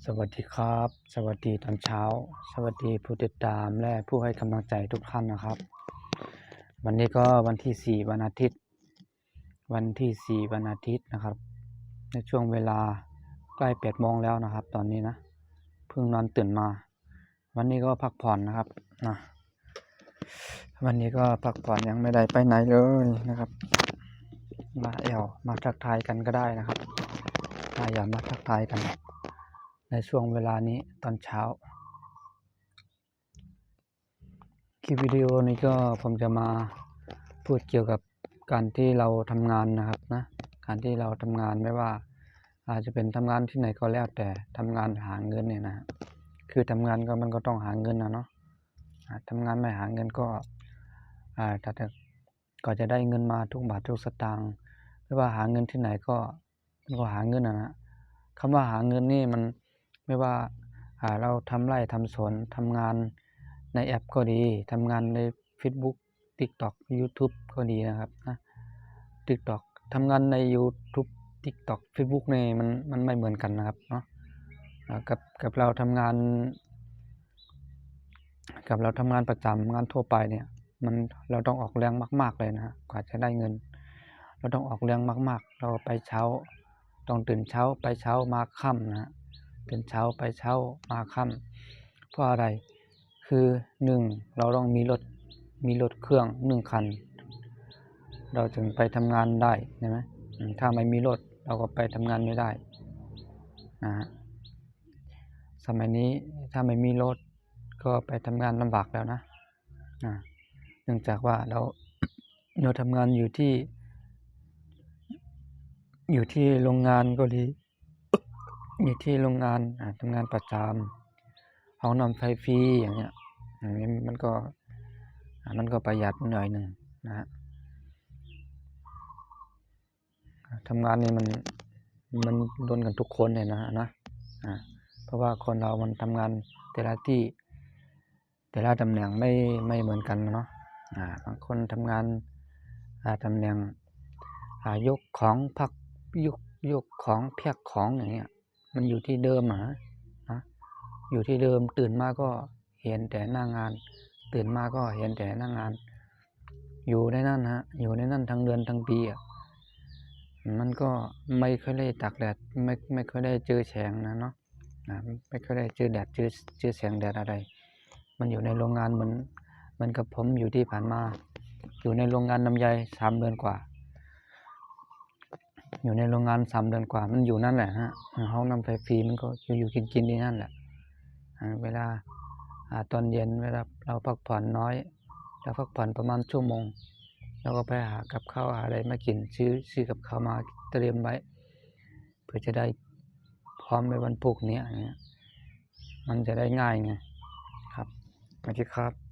สวัสดีครับสวัสดีตอนเช้าสวัสดีผู้ติดตามและผู้ให้กำลังใจทุกท่านนะครับวันนี้ก็วันที่วันอาทิตย์วันอาทิตย์นะครับในช่วงเวลาใกล้8 โมงแล้วนะครับตอนนี้นะเพิ่งนอนตื่นมาวันนี้ก็พักผ่อนนะครับนะวันนี้ก็พักผ่อนยังไม่ได้ไปไหนเลยนะครับมาทักทายกันก็ได้นะครับอย่ามาทักทายกันในช่วงเวลานี้ตอนเช้าคลิปวิดีโอนี้ก็ผมจะมาพูดเกี่ยวกับการที่เราทำงานนะครับนะการที่เราทำงานไม่ว่าอาจจะเป็นทำงานที่ไหนก็แล้วแต่ทำงานหาเงินเนี่ยนะคือทำงานก็มันก็ต้องหาเงินนะเนาะทำงานไม่หาเงินก็ก็จะได้เงินมาทุกบาททุกสตางค์ไม่ว่าหาเงินที่ไหนก็หาเงินนะคำว่าหาเงินนี่มันไม่ว่าเราทำไร่ทำสวนทำงานในแอปก็ดีทำงานใน Facebook TikTok YouTube ก็ดีนะครับนะ TikTok ทำงานใน YouTube TikTok Facebook นี่มันไม่เหมือนกันนะครับเนาะกับเราทำงานประจำงานทั่วไปเนี่ยเราต้องออกแรงมากๆเลยนะกว่าจะได้เงินเราต้องออกแรงมากๆเราไปเช้าต้องตื่นเช้าไปเช้ามาค่ำนะตื่นเช้าไปเช้ามาค่ำเพราะอะไรคือ1เราต้องมีรถเครื่อง1คันเราถึงไปทำงานได้ใช่ไหมถ้าไม่มีรถเราก็ไปทำงานไม่ได้นะสมัยนี้ถ้าไม่มีรถก็ไปทำงานลำบากแล้วนะเนื่องจากว่าเราทำงานอยู่ที่โรงงานก็ดีอยู่ที่โรงงานทำงานประจำห้องนอนไฟฟรีอย่างเงี้ยมันก็ประหยัดหน่อยหนึ่งนะฮะทำงานนี่มันโดนกันทุกคนเลยนะเพราะว่าคนเรามันทำงานแต่ละที่แต่ละตำแหน่งไม่เหมือนกันเนาะบางคนทำงานตำแหน่งยกของพักยกของแพ็คของอย่างเงี้ยมันอยู่ที่เดิมนะอยู่ที่เดิมตื่นมาก็เห็นแต่หน้างานตื่นมาก็เห็นแต่หน้างานอยู่ในนั่นอยู่ในนั่นทั้งเดือนทั้งปีมันก็ไม่ค่อยได้ตากแดดไม่ค่อยได้เจอแสงนะเนาะไม่ค่อยได้เจอแดดเจอแสงแดดอะไรมันอยู่ในโรงงานเหมือนกับผมอยู่ที่ผ่านมาอยู่ในโรงงานลำไย3 เดือนกว่าอยู่ในโรงงาน3 เดือนกว่ามันอยู่นั่นแหละห้องน้ำไฟฟรีมันก็อยู่กินที่นั่นแหละเวลาตอนเย็นเวลาเราพักผ่อนน้อยเราพักผ่อนประมาณชั่วโมงเราก็ไปหากับข้าวอะไรมากินซื้อกับข้าวมาเตรียมไว้เพื่อจะได้พร้อมในวันพรุ่งนี้มันจะได้ง่ายไงครับสวัสดีครับ